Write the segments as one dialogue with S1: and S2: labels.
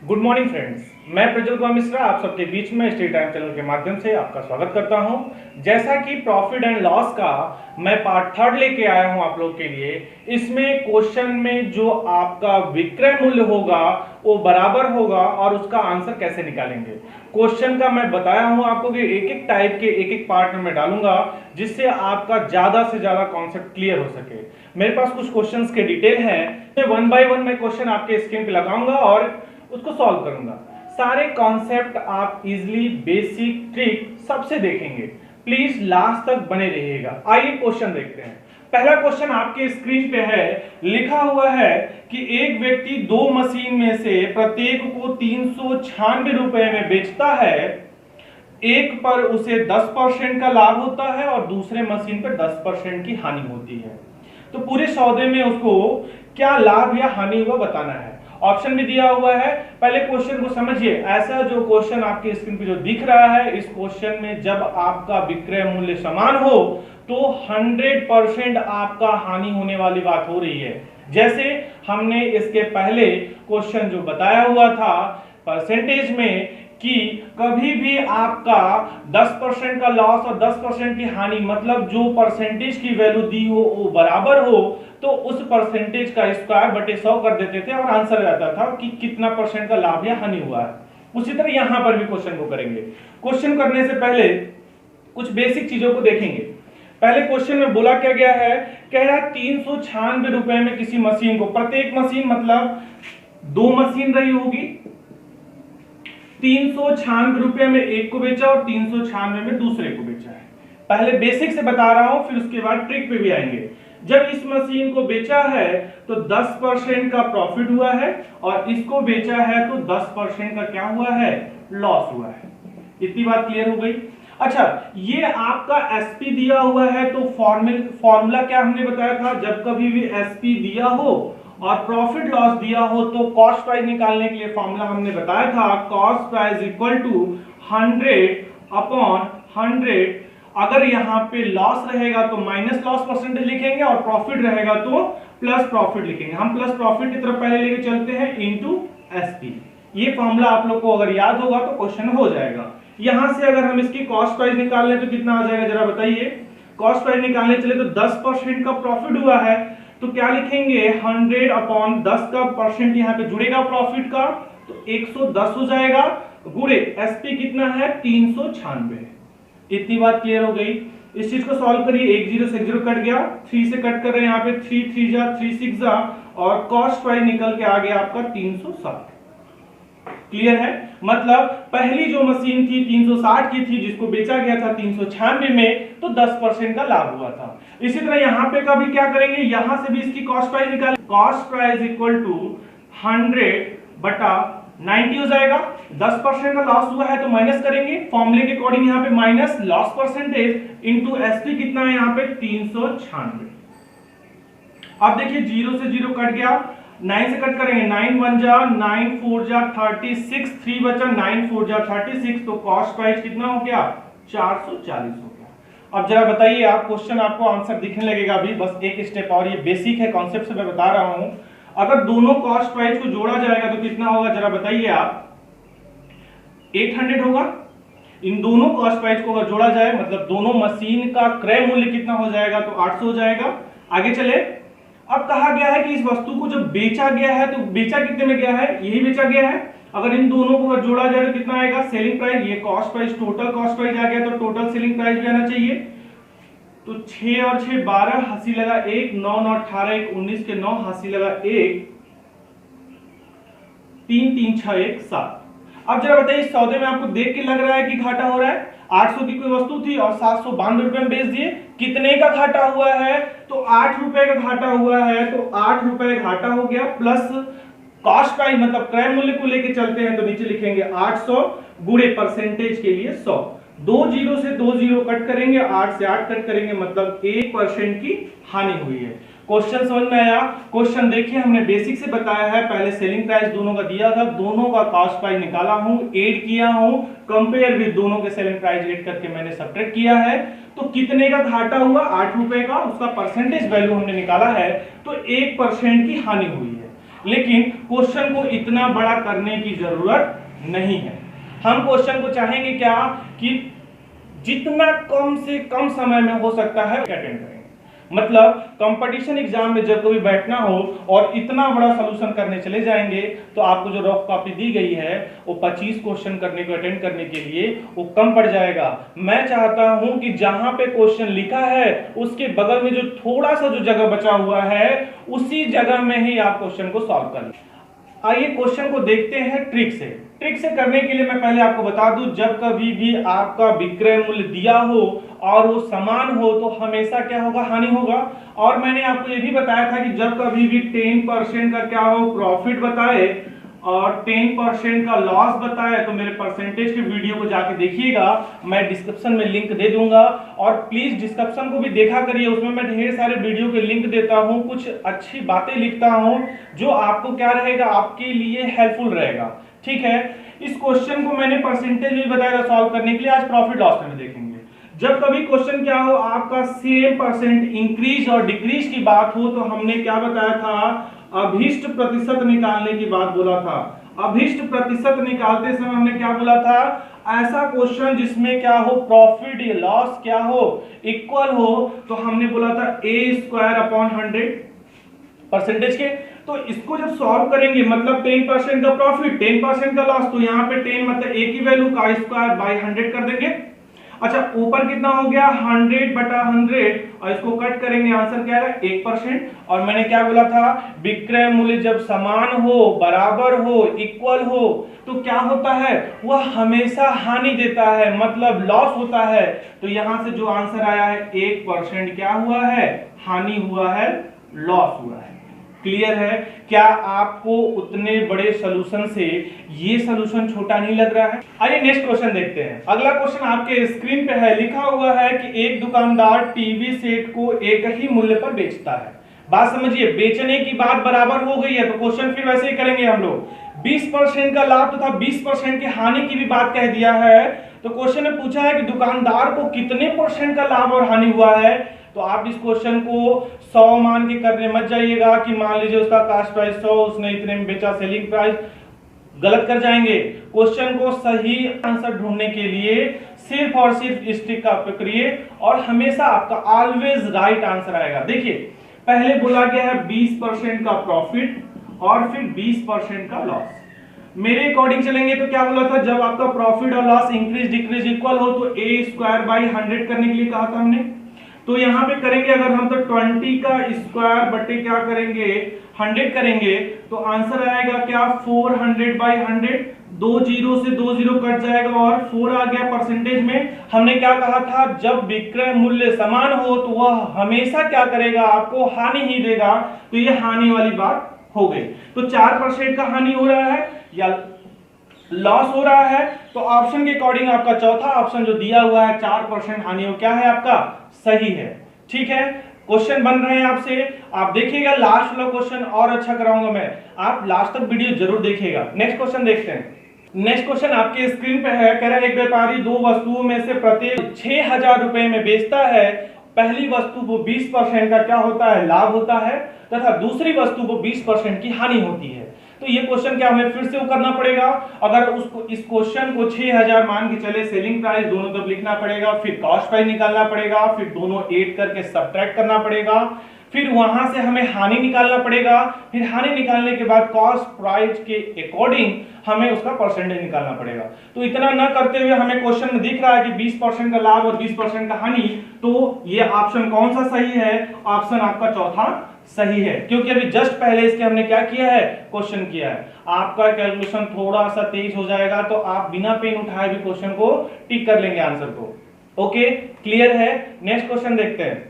S1: Good morning friends, मैं प्रज्वल कुमार मिश्रा आप सबके बीच में स्टडी टाइम चैनल के माध्यम से आपका स्वागत करता हूं। जैसा कि प्रॉफिट एंड लॉस का मैं पार्ट थर्ड लेके आया हूं आप लोग के लिए। इसमें क्वेश्चन में जो आपका विक्रय मूल्य होगा वो बराबर होगा और उसका आंसर कैसे निकालेंगे। क्वेश्चन का मैं बताया हूं आपको कि एक एक टाइप के एक एक पार्ट में मैं डालूंगा जिससे आपका ज्यादा से ज्यादा कॉन्सेप्ट क्लियर हो सके। मेरे पास कुछ क्वेश्चंस के डिटेल है, वन बाय वन मैं क्वेश्चन आपके स्क्रीन पे लगाऊंगा और उसको सॉल्व करूंगा। सारे कॉन्सेप्ट आप इजीली बेसिक ट्रिक सबसे देखेंगे। प्लीज लास्ट तक बने रहिएगा। आइए क्वेश्चन देखते हैं। पहला क्वेश्चन आपके स्क्रीन पे है, लिखा हुआ है कि एक व्यक्ति दो मशीन में से प्रत्येक को 396 रुपए में बेचता है। एक पर उसे 10% का लाभ होता है और दूसरे मशीन पर 10% की हानि होती है। तो पूरे सौदे में उसको क्या लाभ या हानि हुआ बताना है। ऑप्शन भी दिया हुआ है। पहले क्वेश्चन को समझिए। ऐसा जो क्वेश्चन आपके स्क्रीन पे जो दिख रहा है, इस क्वेश्चन में जब आपका विक्रय मूल्य समान हो तो 100% आपका हानि होने वाली बात हो रही है। जैसे हमने इसके पहले क्वेश्चन जो बताया हुआ था परसेंटेज में कि कभी भी आपका 10% का लॉस और 10% की हानि, मतलब जो परसेंटेज की वैल्यू दी हो वो बराबर हो तो उस परसेंटेज का स्क्वायर बटे 100 कर देते थे और आंसर आता था कि कितना परसेंट का लाभ या हानि हुआ है। उसी तरह यहां पर भी क्वेश्चन को करेंगे। क्वेश्चन करने से पहले कुछ बेसिक चीजों को देखेंगे। पहले क्वेश्चन में बोला क्या गया है, कह रहा है 396 रुपए में किसी मशीन को, प्रत्येक मशीन मतलब दो मशीन रही होगी, 396 रुपए में एक को बेचा और 396 में दूसरे को बेचा है। पहले बेसिक से बता रहा हूं, फिर उसके बाद ट्रिक पे भी आएंगे। जब इस मशीन को बेचा है तो 10% का प्रॉफिट हुआ है और इसको बेचा है तो 10% का क्या हुआ है, लॉस हुआ है। इतनी बात क्लियर हो गई। अच्छा, ये आपका एसपी दिया हुआ है तो फॉर्मूला क्या हमने बताया था, जब कभी भी एसपी दिया हो और प्रॉफिट लॉस दिया हो तो कॉस्ट प्राइस निकालने के लिए फॉर्मूला हमने बताया था, cost price equal to 100 upon 100। अगर यहाँ पे लॉस रहेगा तो माइनस लॉस परसेंटेज लिखेंगे और प्रॉफिट रहेगा तो प्लस प्रॉफिट लिखेंगे। हम प्लस प्रॉफिट की तरफ पहले लेके चलते हैं इनटू एसपी। ये फॉर्मूला आप लोग को अगर याद होगा तो क्वेश्चन हो जाएगा। यहां से अगर हम इसकी कॉस्ट प्राइस निकाल लें तो कितना आ जाएगा जरा बताइए। कॉस्ट प्राइस निकालने चले तो 10% का प्रॉफिट हुआ है तो क्या लिखेंगे, 100 अपॉन 10 का परसेंट यहाँ पे जुड़ेगा प्रॉफिट का तो 110 हो जाएगा, गुणे एसपी कितना है 396। इतनी बात क्लियर हो गई। इस चीज को सॉल्व करिए। 1 0 से 0 कट गया, 3 से कट कर रहे हैं, यहाँ पे 3 3 जा 3 6 जा और कॉस्ट प्राइस निकल के आ गया आपका 360। क्लियर है। मतलब पहली जो मशीन थी 360 की थी जिसको बेचा गया था 396 में तो 10% का लाभ हुआ था। इसी तरह यहां पे का भी क्या करेंगे, यहां से भी इसकी कॉस्ट प्राइस निकालें। कॉस्ट प्राइस इक्वल टू 100 बटा 90 हो जाएगा। 10% का लॉस हुआ है तो माइनस करेंगे, फॉर्मूले के अकॉर्डिंग यहाँ पे minus loss percentage into SP कितना है यहाँ पे 396। अब देखिए 0 से 0 कट गया, 9 से कट करेंगे, 9 1 जा 9 4 जा 36, 3 बचा 9 4 जा 36 तो कॉस्ट प्राइस कितना हो गया 440 हो गया। अब जरा बताइए आप, क्वेश्चन आपको आंसर दिखने लगेगा अभी, बस एक स्टेप और, ये बेसिक है, कॉन्सेप्ट से मैं बता रहा हूं। अगर दोनों कॉस्ट प्राइस को जोड़ा जाएगा तो कितना होगा जरा बताइए आप, 800 होगा। इन दोनों कॉस्ट प्राइस को अगर जोड़ा जाए मतलब दोनों मशीन का क्रय मूल्य कितना हो जाएगा तो 800 हो जाएगा। आगे चले। अब कहा गया है कि इस वस्तु को जब बेचा गया है तो बेचा कितने में गया है, यही बेचा गया है। अगर इन दोनों को अगर जोड़ा जाए तो कितना आएगा, सेलिंग प्राइस, ये cost price total cost price आ गया तो टोटल सेलिंग प्राइस भी आना चाहिए। तो 6 और 6 12, हंसी लगा 1, 9 9 18, 1 19 के 9, हंसी लगा 1, 3 3 6 1 7। अब जरा बताइए इस सौदे में आपको देख के लग रहा है कि घाटा हो रहा है। 800 की कोई वस्तु थी और 792 रुपए में बेच दिए, कितने का घाटा हुआ है तो 8 रुपए का घाटा हुआ है तो 8 रुपए घाटा हो गया प्लस कॉस्ट प्राइस मतलब क्रय मूल्य को लेके चलते हैं तो नीचे लिखेंगे 800 गुणे परसेंटेज के लिए 100। 2 0 से 2 0 कट करेंगे, 8 से 8 कट करेंगे मतलब 1% की हानि हुई है। क्वेश्चन समझ में आया। क्वेश्चन देखिए हमने बेसिक से बताया है, पहले सेलिंग प्राइस दोनों का दिया था, दोनों का कॉस्ट प्राइस निकाला हूं, ऐड किया हूं, कंपेयर विद दोनों के सेलिंग प्राइस ऐड करके मैंने सब्ट्रैक्ट किया है। तो कितने का घाटा हुआ 8 रुपए का, उसका परसेंटेज वैल्यू हमने निकाला है तो 1% की हानि हुई है। लेकिन क्वेश्चन को इतना बड़ा करने की जरूरत नहीं है। हम क्वेश्चन को चाहेंगे क्या कि जितना कम से कम समय में हो सकता है अटेंड करेंगे। मतलब कंपटीशन एग्जाम में जब कभी बैठना हो और इतना बड़ा सॉल्यूशन करने चले जाएंगे तो आपको जो रफ कॉपी दी गई है वो 25 क्वेश्चन करने को अटेंड करने के लिए वो कम पड़ जाएगा। मैं चाहता हूं कि जहां पे क्वेश्चन लिखा है उसके बगल में जो थोड़ा सा जो जगह बचा हुआ है उसी जगह में ही आप क्वेश्चन को सॉल्व कर लें। आइए क्वेश्चन को देखते हैं ट्रिक से। ट्रिक से करने के लिए मैं पहले आपको बता दूं, जब कभी भी आपका विक्रय मूल्य दिया हो और वो समान हो तो हमेशा क्या होगा, हानि होगा। और मैंने आपको ये भी बताया था कि जब कभी भी 10% का क्या हो प्रॉफिट बताए और 10% का लॉस बताए तो मेरे परसेंटेज के वीडियो को जाके देखिएगा, मैं डिस्क्रिप्शन में लिंक दे दूंगा। और प्लीज डिस्क्रिप्शन को भी देखा करिए, उसमें मैं ढेर सारे वीडियो के लिंक देता हूं, कुछ अच्छी बातें लिखता हूं जो आपको क्या रहेगा, आपके लिए हेल्पफुल रहेगा। ठीक है, इस क्वेश्चन को मैंने परसेंटेज भी बताया सॉल्व करने के लिए। आज प्रॉफिट लॉस में देखेंगे। जब कभी क्वेश्चन क्या हो आपका सेम परसेंट इंक्रीज और डिक्रीज की बात हो तो हमने क्या बताया था, अभिष्ट प्रतिशत निकालने की बात बोला था। अभिष्ट प्रतिशत निकालते समय हमने क्या बोला था, ऐसा क्वेश्चन जिसमें क्या हो प्रॉफिट या लॉस क्या हो इक्वल हो, तो हमने बोला था a² 100 परसेंटेज के। तो इसको जब सॉल्व करेंगे मतलब 10% का प्रॉफिट 10% का लॉस, तो यहाँ पे 10 मतलब a की वैल्यू का स्क्वायर बाय 100 कर देंगे। अच्छा ऊपर कितना हो गया 100/100 और इसको कट करेंगे, आंसर क्या है 1%। और मैंने क्या बोला था, विक्रय मूल्य जब समान हो, बराबर हो, इक्वल हो तो क्या होता है, वह हमेशा हानि देता है, मतलब लॉस होता है। तो यहां से जो आंसर आया है 1% क्या हुआ है, हानि हुआ है, लॉस हुआ है। क्लियर है? क्या आपको उतने बड़े सॉल्यूशन से ये सॉल्यूशन छोटा नहीं लग रहा है? आइए नेक्स्ट क्वेश्चन देखते हैं। अगला क्वेश्चन आपके स्क्रीन पे है, लिखा हुआ है कि एक दुकानदार टीवी सेट को एक ही मूल्य पर बेचता है। बात समझिए, बेचने की बात बराबर हो गई है तो क्वेश्चन फिर वैसे ही करेंगे हम लोग। 20% का लाभ तथा 20% की हानि की भी बात कह दिया है। तो क्वेश्चन में पूछा है कि दुकानदार को कितने % का लाभ और हानि हुआ है। तो आप इस क्वेश्चन को 100 मान के करने मत जाइएगा कि मान लीजिए उसका कास्ट प्राइस 100, उसने इतने में बेचा, सेलिंग प्राइस, गलत कर जाएंगे। क्वेश्चन को सही आंसर ढूंढने के लिए सिर्फ और सिर्फ स्टिक का उपयोग करिए और हमेशा आपका ऑलवेज राइट आंसर आएगा। देखिए पहले बोला गया है 20% का प्रॉफिट और फिर 20% का लॉस। मेरे अकॉर्डिंग चलेंगे तो क्या बोला था, जब आपका प्रॉफिट और लॉस इंक्रीज डिक्रीज इक्वल हो तो a²/100 करने के लिए कहा था हमने। तो यहां पे करेंगे अगर हम तो 20 का स्क्वायर बटे क्या करेंगे 100 करेंगे तो आंसर आएगा क्या 400/100। 2 जीरो से 2 जीरो कट जाएगा और 4 आ गया परसेंटेज में। हमने क्या कहा था, जब विक्रय मूल्य समान हो तो वह हमेशा क्या करेगा, आपको हानि ही देगा। तो ये हानि वाली बात हो गई। तो 4% का हानि हो रहा है या लॉस हो रहा है। तो ऑप्शन के अकॉर्डिंग आपका चौथा ऑप्शन जो दिया हुआ है 4% हानि हो क्या है आपका, सही है। ठीक है, क्वेश्चन बन रहे हैं आपसे, आप देखिएगा लास्ट वाला क्वेश्चन और अच्छा कराऊंगा मैं, आप लास्ट तक वीडियो जरूर देखिएगा। नेक्स्ट क्वेश्चन देखते हैं। नेक्स्ट क्वेश्चन आपके स्क्रीन पे है, कह रहा है एक व्यापारी दो वस्तुओं में से प्रत्येक 6000 रुपए में बेचता है। पहली वस्तु को 20% का क्या होता है, लाभ होता है तथा दूसरी वस्तु को 20% की हानि होती है। तो ये क्वेश्चन क्या हमें फिर से करना पड़ेगा। अगर उसको इस क्वेश्चन को 6000 मान के चले, सेलिंग प्राइस दोनों तरफ लिखना पड़ेगा, फिर कॉस्ट प्राइस निकालना पड़ेगा, फिर दोनों ऐड करके सब्ट्रैक्ट करना पड़ेगा, फिर वहां से हमें हानि निकालना पड़ेगा, फिर हानि निकालने के बाद कॉस्ट प्राइस के अकॉर्डिंग हमें उसका परसेंटेज निकालना पड़ेगा। तो इतना न करते हुए हमें क्वेश्चन में दिख रहा है कि 20% का लाभ और 20% का हानि, तो ये ऑप्शन कौन सा सही है, ऑप्शन आपका चौथा सही है, क्योंकि अभी जस्ट पहले इसके हमने क्या किया है, क्वेश्चन किया है। आपका कैलकुलेशन थोड़ा सा तेज हो जाएगा तो आप बिना पेन उठाए भी क्वेश्चन को टिक कर लेंगे आंसर को। ओके, क्लियर है? नेक्स्ट क्वेश्चन देखते हैं।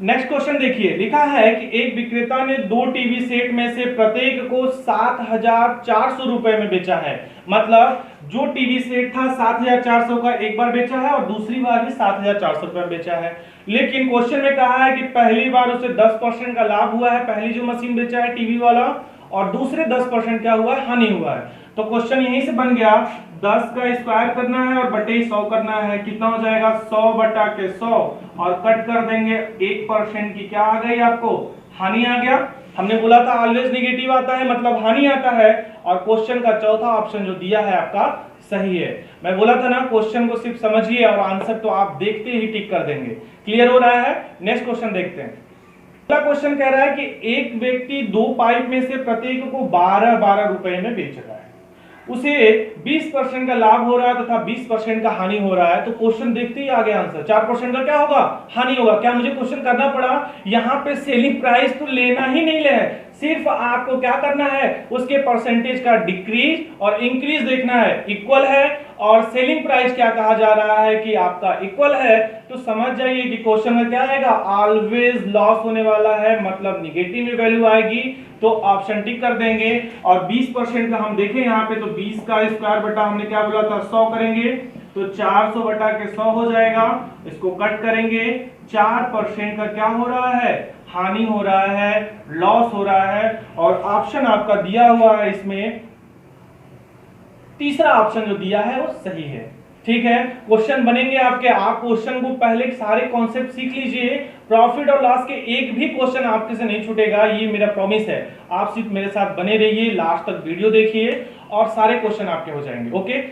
S1: नेक्स्ट क्वेश्चन देखिए, लिखा है कि एक विक्रेता ने 2 टीवी सेट में से प्रत्येक को 7400 रुपए में बेचा है। मतलब जो टीवी सेट था 7400 का एक बार बेचा है और दूसरी बार भी 7400 रुपए में बेचा है। लेकिन क्वेश्चन में कहा है कि पहली बार उसे 10% का लाभ हुआ है, पहली जो मशीन बेचा है टीवी वाला, और दूसरे 10% क्या हुआ है, हानि हुआ है। तो क्वेश्चन यहीं से बन गया, 10 का स्क्वायर करना है और बटे 100 करना है। कितना हो जाएगा 100/100 और कट कर देंगे 1% की क्या आ गई आपको, हानि आ गया। हमने बोला था ऑलवेज नेगेटिव आता है मतलब हानि आता है, और क्वेश्चन का चौथा ऑप्शन जो दिया है आपका सही है। मैं बोला था ना क्वेश्चन को सिर्फ समझिए और आंसर तो आप देखते ही टिक कर देंगे। क्लियर हो रहा है? नेक्स्ट क्वेश्चन देखते हैं। अगला क्वेश्चन कह रहा है कि एक व्यक्ति 2 पाइप में से प्रत्येक को 12-12 रुपए में बेच रहा है, उसे 20% का लाभ हो रहा है तथा 20% का हानि हो रहा है। तो क्वेश्चन देखते ही आगे आंसर 4% का क्या होगा? हानि होगा। क्या मुझे क्वेश्चन करना पड़ा? यहाँ पे सेलिंग प्राइस तो लेना ही नहीं ले, सिर्फ आपको क्या करना है, उसके परसेंटेज का डिक्रीज और इंक्रीज देखना है। इक्वल है और सेलिंग प्राइस क्या कहा जा रहा है कि आपका इक्वल है, तो समझ जाइए कि क्वेश्चन में क्या आएगा, ऑलवेज लॉस होने वाला है मतलब निगेटिव में वैल्यू आएगी, तो ऑप्शन टिक कर देंगे। और 20% का हम देखें यहाँ पे, तो 20 का स्क्वायर बटा हमने क्या बोला था 100 करेंगे, तो 400 बटा के 100 हो जाएगा। इसको कट करेंगे, 4% का क्या हो रहा है, हानि हो रहा है, लॉस हो रहा है। और ऑप्शन आपका दिया हुआ है इसमें, तीसरा ऑप्शन जो दिया है वो सही है। ठीक है, क्वेश्चन बनेंगे आपके, आप क्वेश्चन को पहले सारे कॉन्सेप्ट सीख लीजिए, प्रॉफिट और लॉस के एक भी क्वेश्चन आपके से नहीं छूटेगा, ये मेरा प्रॉमिस है। आप सिर्फ मेरे साथ बने रहिए, लास्ट तक वीडियो देखिए और सारे क्वेश्चन आपके हो जाएंगे। ओके,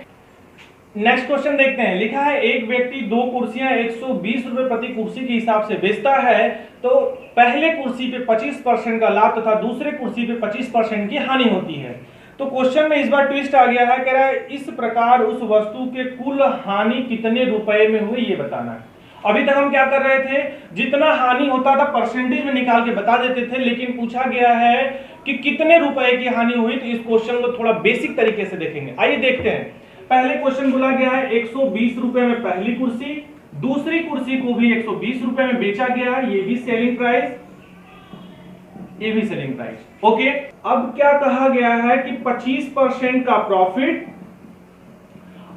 S1: नेक्स्ट क्वेश्चन देखते हैं। लिखा है एक व्यक्ति 2 कुर्सियां 120 रुपए प्रति कुर्सी के हिसाब से बेचता है, तो पहले कुर्सी पे 25% का लाभ तथा दूसरे कुर्सी पे 25% की हानि होती है। तो क्वेश्चन में इस बार ट्विस्ट आ गया है, कह रहा है इस प्रकार उस वस्तु के कुल हानि कितने रुपए में हुई ये बताना है। अभी तक हम क्या कर रहे थे, जितना हानि होता था परसेंटेज में निकाल के बता देते थे, लेकिन पूछा गया है कि कितने रुपए की हानि हुई, तो इस क्वेश्चन को थोड़ा बेसिक तरीके से देखेंगे। आइए देखते हैं। पहले क्वेश्चन बोला गया है 120 रुपए में पहली कुर्सी, दूसरी कुर्सी को भी 120 रुपए में बेचा गया है, ये भी सेलिंग प्राइस, ये भी सेलिंग प्राइस। ओके, अब क्या कहा गया है कि 25% का प्रॉफिट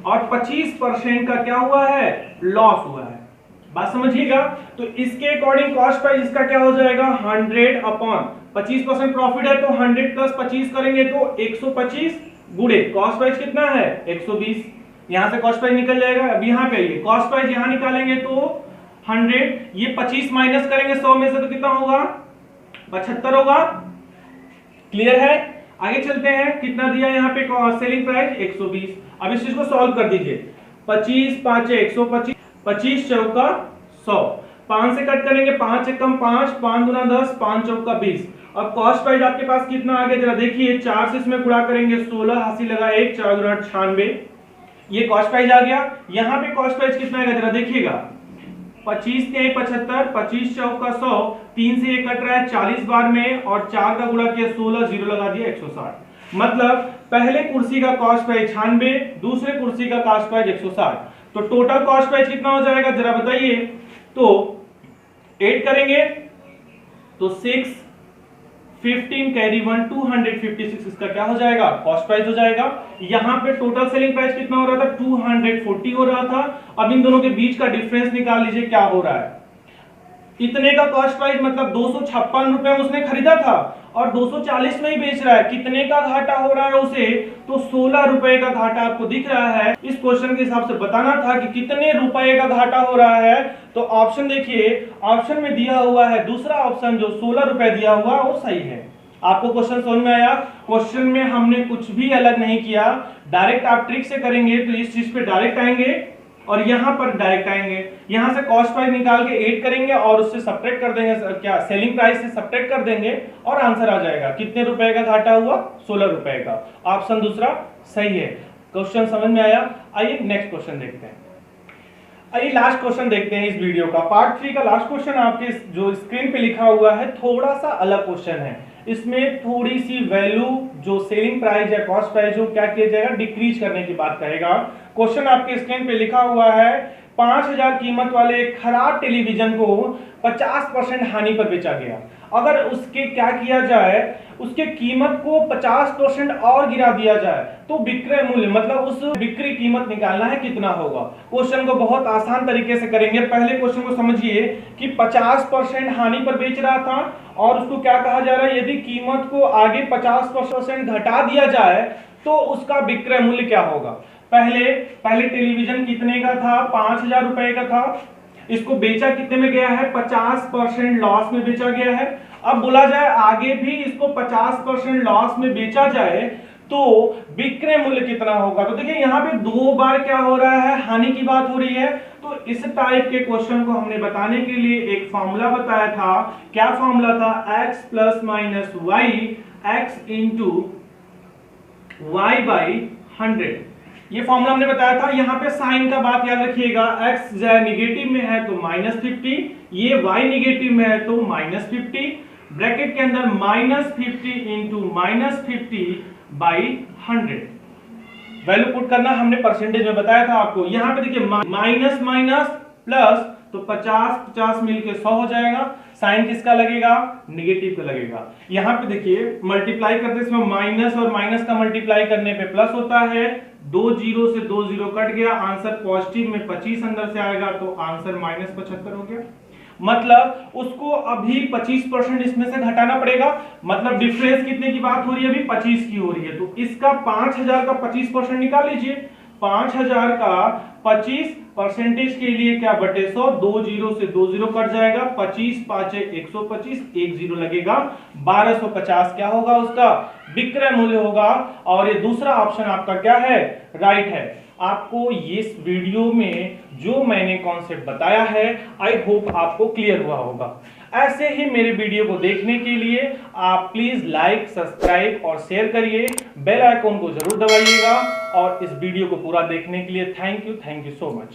S1: और 25% का क्या हुआ है, लॉस हुआ है। बात समझिएगा, तो इसके अकॉर्डिंग कॉस्ट प्राइस इसका क्या हो जाएगा, 100 अपॉन 25% प्रॉफिट है तो 100 प्लस 25 करेंगे तो 125 गुणे कॉस्ट प्राइस कितना है 120, यहां से कॉस्ट प्राइस निकल जाएगा। अब यहां पे आइए, कॉस्ट प्राइस यहां निकालेंगे तो 100, ये 25 माइनस करेंगे 100 में से तो कितना होगा 75 होगा। क्लियर है? आगे चलते हैं, कितना दिया यहाँ पे सेलिंग प्राइस 120। अब इस चीज को सॉल्व कर दीजिए, 25 5 125, 25 चौका 100, 5 से कट करेंगे, 5 से कम 5, 5 दूना 10, 5 चौका 20। अब कॉस्ट प्राइस आपके पास कितना आ गया जरा देखिए, 4 से इसमें गुणा करेंगे 16, हासिल लगा 1, 4 गुना 96, ये कॉस्ट प्राइस आ गया। यहाँ पे कॉस्ट प्राइस कितना आएगा जरा देखिएगा, 25 के 75, 25 चौका 100, 3 से ये कट रहा है 40 बार में, और 4 का गुणा किया 16, 0 लगा दिया 160। मतलब पहले कुर्सी का कॉस्ट प्राइस 96, दूसरे कुर्सी का कॉस्ट प्राइस 160, तो टोटल कॉस्ट प्राइस कितना हो जाएगा जरा बताइए। तो 8 करेंगे तो 6, 15 कैरी 1, 256, इसका क्या हो जाएगा कॉस्ट प्राइस हो जाएगा। यहां पे टोटल सेलिंग प्राइस कितना हो रहा था 240 हो रहा था। अब इन दोनों के बीच का डिफरेंस निकाल लीजिए क्या हो रहा है, इतने का कॉस्ट प्राइस मतलब 256 रुपए में उसने खरीदा था और 240 में ही बेच रहा है, कितने का घाटा हो रहा है उसे, तो 16 रुपए का घाटा आपको दिख रहा है। इस क्वेश्चन के हिसाब से बताना था कि कितने रुपए का घाटा हो रहा है, तो ऑप्शन देखिए, ऑप्शन में दिया हुआ है दूसरा ऑप्शन जो 16 रुपए दिया हुआ वो सही है। आपको क्वेश्चन समझ में आया? क्वेश्चन में हमने कुछ भी अलग नहीं किया, डायरेक्ट आप ट्रिक से करेंगे तो इस चीज पे डायरेक्ट आएंगे और यहां पर डायरेक्ट आएंगे, यहां से कॉस्ट प्राइस निकाल के 8 करेंगे और उससे सब्ट्रैक्ट कर देंगे, क्या सेलिंग प्राइस से सब्ट्रैक्ट कर देंगे और आंसर आ जाएगा। कितने रुपए का घाटा हुआ 16 रुपए का, ऑप्शन दूसरा सही है। क्वेश्चन समझ में आया? आइए नेक्स्ट क्वेश्चन देखते हैं। आइए लास्ट क्वेश्चन देखते हैं इस वीडियो का, पार्ट 3 का लास्ट क्वेश्चन आपके जो स्क्रीन पे लिखा हुआ है थोड़ा सा अलग क्वेश्चन है। इसमें थोड़ी सी वैल्यू जो सेलिंग प्राइस या कॉस्ट प्राइस जो क्या किया जाएगा डिक्रीज करने की बात करेगा। क्वेश्चन आपके स्क्रीन पे लिखा हुआ है 5000 कीमत वाले एक खराब टेलीविजन को 50% हानि पर बेचा गया। अगर उसके क्या किया जाए, उसके कीमत को 50% और गिरा दिया जाए तो विक्रय मूल्य मतलब उस बिक्री कीमत निकालना है कितना होगा। क्वेश्चन को बहुत आसान तरीके से करेंगे। पहले क्वेश्चन को समझिए कि 50% हानि पर बेच रहा था और उसको क्या कहा जा रहा है, यदि कीमत को आगे 50% घटा दिया जाए तो उसका विक्रय मूल्य क्या होगा। पहले टेलीविजन कितने का था 5000 रुपए का था, इसको बेचा कितने में गया है 50% लॉस में बेचा गया है। अब बोला जाए आगे भी इसको 50% लॉस में बेचा जाए तो विक्रय मूल्य कितना होगा। तो देखिए यहाँ पे 2 बार क्या हो रहा है, हानि की बात हो रही है। तो इस टाइप के क्वेश्चन को हमने बताने के लिए एक फॉर्मूला बताया था। क्या फॉर्मूला था, x plus minus y x into y by 100। ये फॉर्मूला हमने बताया था। यहाँ पे साइन का बात याद रखिएगा, x निगेटिव में है तो -50, ये y निगेटिव में है तो -50, ब्रैकेट के अंदर -50 इंटू -50 बाई 100। वैल्यू पुट करना हमने परसेंटेज में बताया था आपको। यहाँ पे देखिए माइनस माइनस प्लस, तो 50 मिलके 100 हो जाएगा। साइन किसका लगेगा, निगेटिव का लगेगा। यहाँ पे देखिए मल्टीप्लाई करते इसमें माइनस और माइनस का मल्टीप्लाई करने पे प्लस होता है। 2 जीरो से 2 जीरो कट गया, आंसर पॉजिटिव में 25 अंदर से आएगा तो आंसर -75 हो गया। मतलब उसको अभी 25% इसमें से घटाना पड़ेगा। मतलब डिफरेंस कितने की बात हो रही है, अभी 25 की हो रही है। तो इसका 5000 का 25% निकाल लीजिए। 5000 का 25% के लिए क्या बटे 100, 2 जीरो से 2 जीरो कट जाएगा, 25 5 125, 1 जीरो लगेगा, 1250 क्या होगा उसका विक्रय मूल्य होगा। और ये दूसरा ऑप्शन आपका क्या है, राइट है। आपको इस वीडियो में जो मैंने कॉन्सेप्ट बताया है आई होप आपको क्लियर हुआ होगा। ऐसे ही मेरे वीडियो को देखने के लिए आप प्लीज लाइक, सब्सक्राइब और शेयर करिए, बेल आइकॉन को जरूर दबाइएगा। और इस वीडियो को पूरा देखने के लिए थैंक यू सो मच।